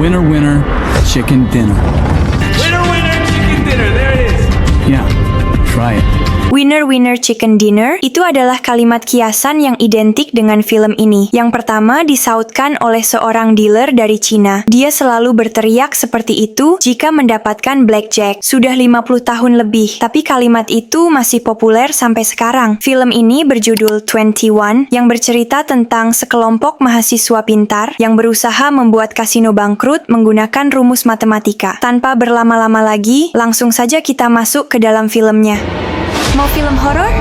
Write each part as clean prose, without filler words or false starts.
Winner, winner, chicken dinner. Winner, winner, chicken dinner. There it is. Yeah, try it. Winner Winner Chicken Dinner itu adalah kalimat kiasan yang identik dengan film ini. Yang pertama disautkan oleh seorang dealer dari Cina. Dia selalu berteriak seperti itu jika mendapatkan blackjack. Sudah 50 tahun lebih, tapi kalimat itu masih populer sampai sekarang. Film ini berjudul 21 yang bercerita tentang sekelompok mahasiswa pintar yang berusaha membuat kasino bangkrut menggunakan rumus matematika. Tanpa berlama-lama lagi, langsung saja kita masuk ke dalam filmnya. Mau film horor?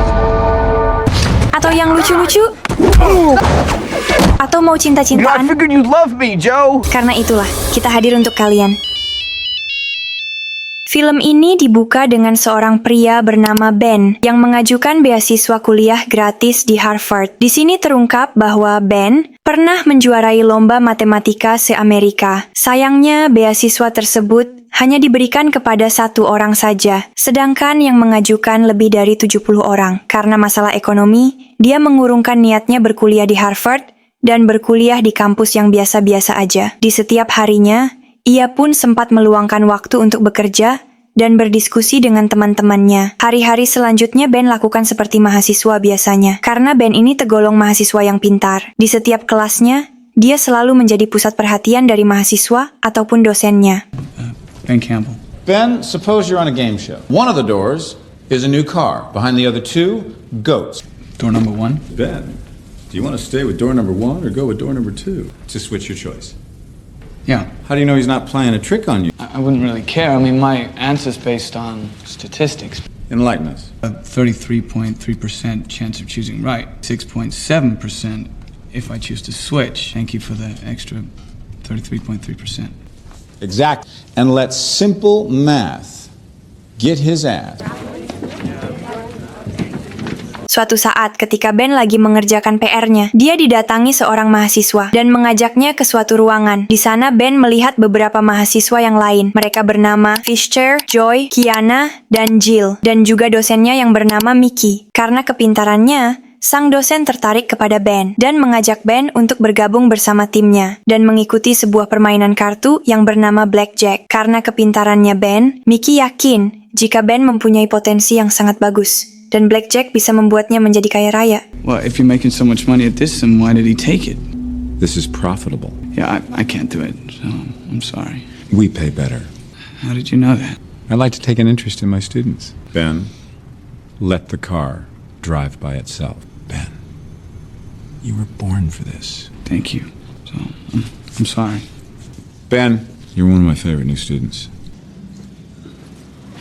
Atau yang lucu-lucu? Atau mau cinta-cintaan? I figured you'd love me, Joe. Karena itulah, kita hadir untuk kalian. Film ini dibuka dengan seorang pria bernama Ben yang mengajukan beasiswa kuliah gratis di Harvard. Di sini terungkap bahwa Ben pernah menjuarai lomba matematika se-Amerika. Sayangnya, beasiswa tersebut hanya diberikan kepada satu orang saja, sedangkan yang mengajukan lebih dari 70 orang. Karena masalah ekonomi, dia mengurungkan niatnya berkuliah di Harvard dan berkuliah di kampus yang biasa-biasa aja. Di setiap harinya, ia pun sempat meluangkan waktu untuk bekerja dan berdiskusi dengan teman-temannya. Hari-hari selanjutnya Ben lakukan seperti mahasiswa biasanya. Karena Ben ini tergolong mahasiswa yang pintar. Di setiap kelasnya, dia selalu menjadi pusat perhatian dari mahasiswa ataupun dosennya. Ben Campbell. Ben, suppose you're on a game show. One of the doors is a new car. Behind the other two, goats. Door number 1. Ben, do you want to stay with door number 1 or go with door number 2? Just switch your choice. Yeah. How do you know he's not playing a trick on you? I wouldn't really care. I mean, my answer's based on statistics. Enlighten us. A 33.3% chance of choosing right. 6.7% if I choose to switch. Thank you for the extra 33.3%. Exact. And let simple math get his ass. Suatu saat ketika Ben lagi mengerjakan PR-nya, dia didatangi seorang mahasiswa dan mengajaknya ke suatu ruangan. Di sana Ben melihat beberapa mahasiswa yang lain. Mereka bernama Fisher, Joy, Kiana, dan Jill. Dan juga dosennya yang bernama Mickey. Karena kepintarannya, sang dosen tertarik kepada Ben dan mengajak Ben untuk bergabung bersama timnya dan mengikuti sebuah permainan kartu yang bernama Blackjack. Karena kepintarannya Ben, Mickey yakin jika Ben mempunyai potensi yang sangat bagus dan Blackjack bisa membuatnya menjadi kaya raya. Well, if you're making so much money at this, then why did he take it? This is profitable. Yeah, I can't do it, so I'm sorry. We pay better. How did you know that? I like to take an interest in my students. Ben, let the car drive by itself. Ben, you were born for this. Thank you. So, I'm sorry. Ben, you're one of my favorite new students.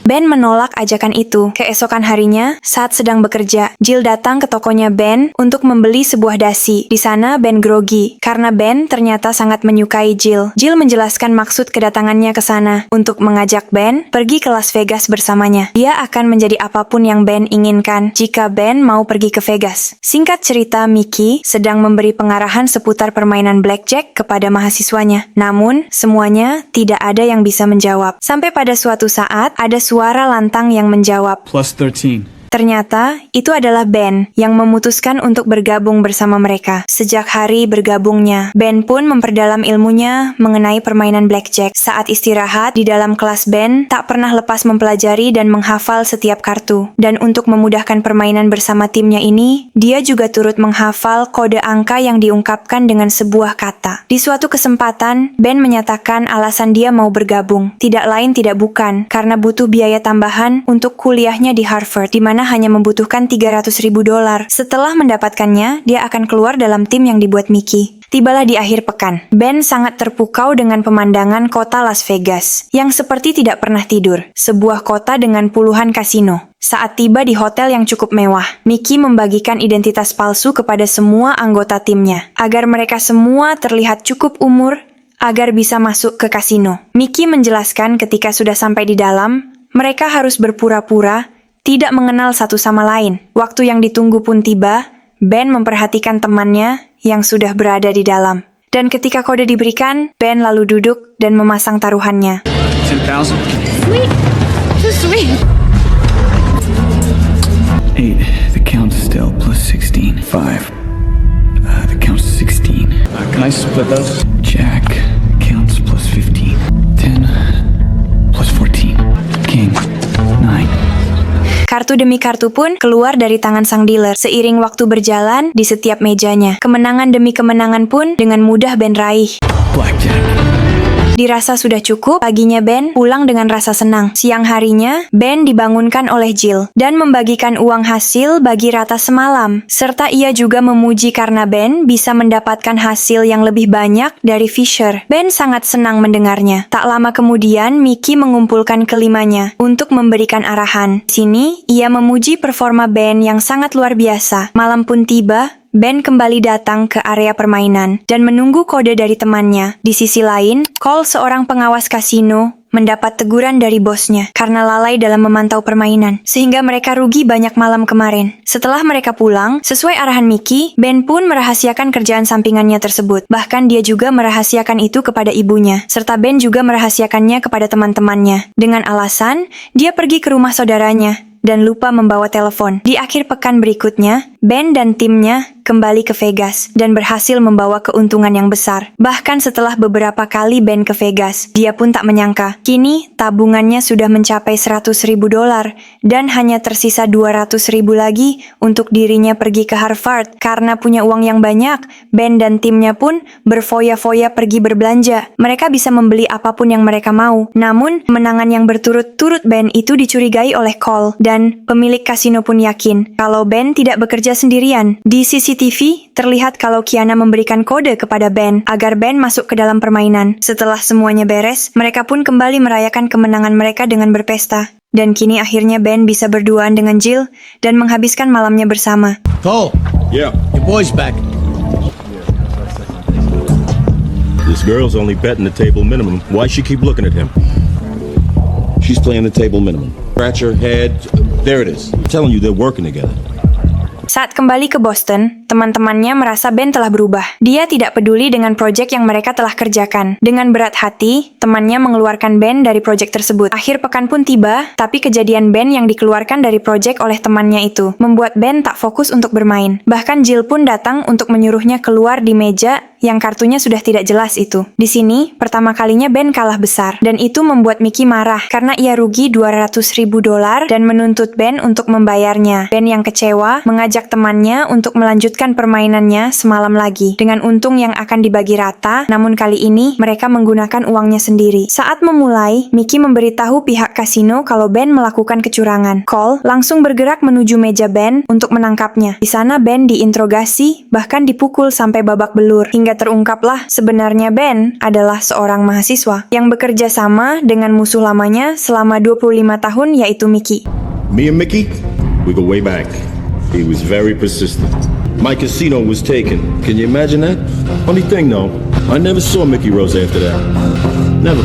Ben menolak ajakan itu. Keesokan harinya, saat sedang bekerja, Jill datang ke tokonya Ben untuk membeli sebuah dasi. Di sana Ben grogi, karena Ben ternyata sangat menyukai Jill. Jill menjelaskan maksud kedatangannya ke sana untuk mengajak Ben pergi ke Las Vegas bersamanya. Dia akan menjadi apapun yang Ben inginkan jika Ben mau pergi ke Vegas. Singkat cerita, Mickey sedang memberi pengarahan seputar permainan blackjack kepada mahasiswanya. Namun, semuanya tidak ada yang bisa menjawab. Sampai pada suatu saat, ada suara lantang yang menjawab. Plus 13. Ternyata, itu adalah Ben yang memutuskan untuk bergabung bersama mereka. Sejak hari bergabungnya, Ben pun memperdalam ilmunya mengenai permainan blackjack. Saat istirahat, di dalam kelas Ben tak pernah lepas mempelajari dan menghafal setiap kartu. Dan untuk memudahkan permainan bersama timnya ini, dia juga turut menghafal kode angka yang diungkapkan dengan sebuah kata. Di suatu kesempatan, Ben menyatakan alasan dia mau bergabung. Tidak lain tidak bukan, karena butuh biaya tambahan untuk kuliahnya di Harvard, di mana hanya membutuhkan $300.000. Setelah mendapatkannya, dia akan keluar dalam tim yang dibuat Mickey. Tibalah di akhir pekan. Ben sangat terpukau dengan pemandangan kota Las Vegas, yang seperti tidak pernah tidur. Sebuah kota dengan puluhan kasino. Saat tiba di hotel yang cukup mewah, Mickey membagikan identitas palsu kepada semua anggota timnya, agar mereka semua terlihat cukup umur, agar bisa masuk ke kasino. Mickey menjelaskan ketika sudah sampai di dalam, mereka harus berpura-pura tidak mengenal satu sama lain. Waktu yang ditunggu pun tiba, Ben memperhatikan temannya yang sudah berada di dalam. Dan ketika kode diberikan, Ben lalu duduk dan memasang taruhannya. 10,000. Sweet. So sweet. 8. The count's still plus 16. 5. The count's 16. Can I split those? Jack. Counts plus 15. Kartu demi kartu pun keluar dari tangan sang dealer. Seiring waktu berjalan di setiap mejanya, kemenangan demi kemenangan pun dengan mudah Ben raih. Blackjack. Dirasa sudah cukup, paginya Ben pulang dengan rasa senang. Siang harinya, Ben dibangunkan oleh Jill dan membagikan uang hasil bagi rata semalam. Serta ia juga memuji karena Ben bisa mendapatkan hasil yang lebih banyak dari Fisher. Ben sangat senang mendengarnya. Tak lama kemudian, Mickey mengumpulkan kelimanya untuk memberikan arahan. Sini, ia memuji performa Ben yang sangat luar biasa. Malam pun tiba, Ben kembali datang ke area permainan dan menunggu kode dari temannya. Di sisi lain, Cole, seorang pengawas kasino, mendapat teguran dari bosnya karena lalai dalam memantau permainan, sehingga mereka rugi banyak malam kemarin. Setelah mereka pulang, sesuai arahan Mickey, Ben pun merahasiakan kerjaan sampingannya tersebut. Bahkan dia juga merahasiakan itu kepada ibunya, serta Ben juga merahasiakannya kepada teman-temannya. Dengan alasan, dia pergi ke rumah saudaranya dan lupa membawa telepon. Di akhir pekan berikutnya, Ben dan timnya kembali ke Vegas dan berhasil membawa keuntungan yang besar. Bahkan setelah beberapa kali Ben ke Vegas, dia pun tak menyangka. Kini tabungannya sudah mencapai $100,000 dan hanya tersisa $200,000 lagi untuk dirinya pergi ke Harvard. Karena punya uang yang banyak, Ben dan timnya pun berfoya-foya pergi berbelanja. Mereka bisa membeli apapun yang mereka mau. Namun, kemenangan yang berturut-turut Ben itu dicurigai oleh Cole, dan pemilik kasino pun yakin kalau Ben tidak bekerja sendirian. Di CCTV, terlihat kalau Kiana memberikan kode kepada Ben agar Ben masuk ke dalam permainan. Setelah semuanya beres, mereka pun kembali merayakan kemenangan mereka dengan berpesta. Dan kini akhirnya Ben bisa berduaan dengan Jill dan menghabiskan malamnya bersama. Cole, Yeah. your boy's back. This girl's only betting the table minimum. Why she keep looking at him? She's playing the table minimum. Scratch her head. There it is. I'm telling you, they're working together. Saat kembali ke Boston, teman-temannya merasa Ben telah berubah. Dia tidak peduli dengan proyek yang mereka telah kerjakan. Dengan berat hati, temannya mengeluarkan Ben dari proyek tersebut. Akhir pekan pun tiba, tapi kejadian Ben yang dikeluarkan dari proyek oleh temannya itu membuat Ben tak fokus untuk bermain. Bahkan Jill pun datang untuk menyuruhnya keluar di meja yang kartunya sudah tidak jelas itu. Di sini, pertama kalinya Ben kalah besar, dan itu membuat Mickey marah karena ia rugi $200,000 dan menuntut Ben untuk membayarnya. Ben yang kecewa mengajak temannya untuk melanjutkan permainannya semalam lagi dengan untung yang akan dibagi rata, namun kali ini mereka menggunakan uangnya sendiri. Saat memulai, Mickey memberitahu pihak kasino kalau Ben melakukan kecurangan. Cole langsung bergerak menuju meja Ben untuk menangkapnya. Di sana Ben diinterogasi, bahkan dipukul sampai babak belur, hingga terungkaplah sebenarnya Ben adalah seorang mahasiswa yang bekerja sama dengan musuh lamanya selama 25 tahun, yaitu Mickey. Me and Mickey, we go way back. He was very persistent. My casino was taken. Can you imagine that? Funny thing though, I never saw Mickey Rose after that. Never.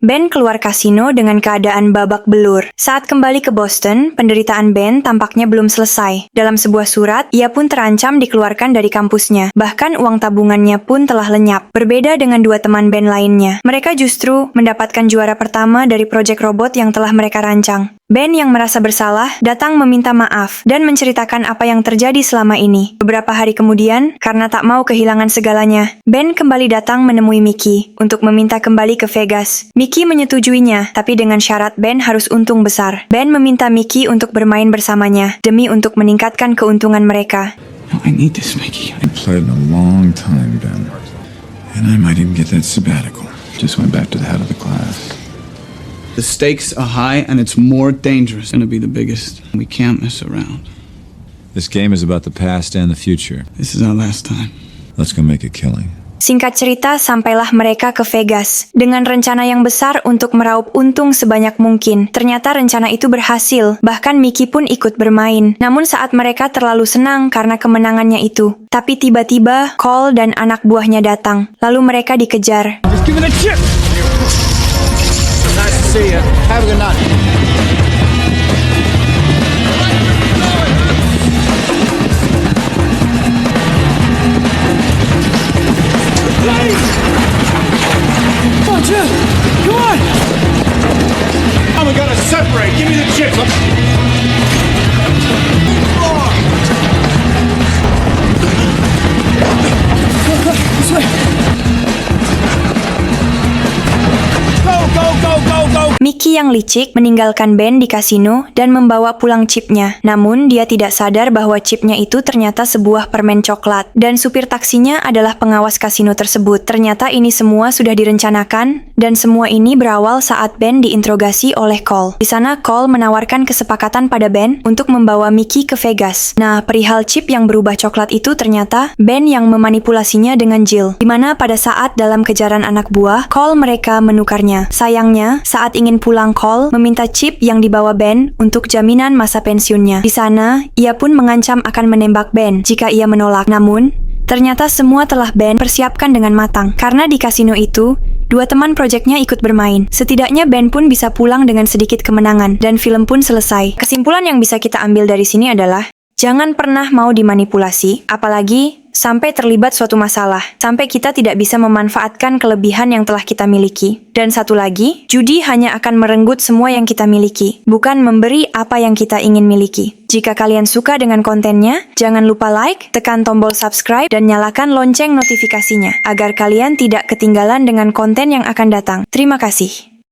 Ben keluar kasino dengan keadaan babak belur. Saat kembali ke Boston, penderitaan Ben tampaknya belum selesai. Dalam sebuah surat, ia pun terancam dikeluarkan dari kampusnya. Bahkan uang tabungannya pun telah lenyap. Berbeda dengan dua teman Ben lainnya. Mereka justru mendapatkan juara pertama dari proyek robot yang telah mereka rancang. Ben yang merasa bersalah datang meminta maaf dan menceritakan apa yang terjadi selama ini. Beberapa hari kemudian, karena tak mau kehilangan segalanya, Ben kembali datang menemui Mickey untuk meminta kembali ke Vegas. Mickey menyetujuinya, tapi dengan syarat Ben harus untung besar. Ben meminta Mickey untuk bermain bersamanya demi untuk meningkatkan keuntungan mereka. No, I need this, Mickey. I played in a long time, Ben. And I might even get that sabbatical. Just went back to the head of the class. The stakes are high and it's more dangerous. It's gonna be the biggest. We can't mess around. This game is about the past and the future. This is our last time. Let's go make a killing. Singkat cerita, sampailah mereka ke Vegas dengan rencana yang besar untuk meraup untung sebanyak mungkin. Ternyata rencana itu berhasil, bahkan Mickey pun ikut bermain. Namun saat mereka terlalu senang karena kemenangannya itu. Tapi tiba-tiba, Cole dan anak buahnya datang. Lalu mereka dikejar. Just give it a chip. Nice to see you. Have a good night. Come on, Jim. Come on. Oh, we gotta separate. Give me the chips. This way. Go, go, go, go, go. Mickey yang licik meninggalkan Ben di kasino dan membawa pulang chipnya. Namun, dia tidak sadar bahwa chipnya itu ternyata sebuah permen coklat. Dan supir taksinya adalah pengawas kasino tersebut. Ternyata ini semua sudah direncanakan, dan semua ini berawal saat Ben diinterogasi oleh Cole. Di sana, Cole menawarkan kesepakatan pada Ben untuk membawa Mickey ke Vegas. Nah, perihal chip yang berubah coklat itu ternyata Ben yang memanipulasinya dengan Jill. Di mana pada saat dalam kejaran anak buah, Cole mereka menukarnya. Sayangnya, saat ingin pulang, Cole meminta chip yang dibawa Ben untuk jaminan masa pensiunnya. Di sana, ia pun mengancam akan menembak Ben jika ia menolak. Namun, ternyata semua telah Ben persiapkan dengan matang. Karena di kasino itu, dua teman proyeknya ikut bermain. Setidaknya Ben pun bisa pulang dengan sedikit kemenangan, dan film pun selesai. Kesimpulan yang bisa kita ambil dari sini adalah, jangan pernah mau dimanipulasi, apalagi sampai terlibat suatu masalah, sampai kita tidak bisa memanfaatkan kelebihan yang telah kita miliki. Dan satu lagi, judi hanya akan merenggut semua yang kita miliki, bukan memberi apa yang kita ingin miliki. Jika kalian suka dengan kontennya, jangan lupa like, tekan tombol subscribe, dan nyalakan lonceng notifikasinya, agar kalian tidak ketinggalan dengan konten yang akan datang. Terima kasih.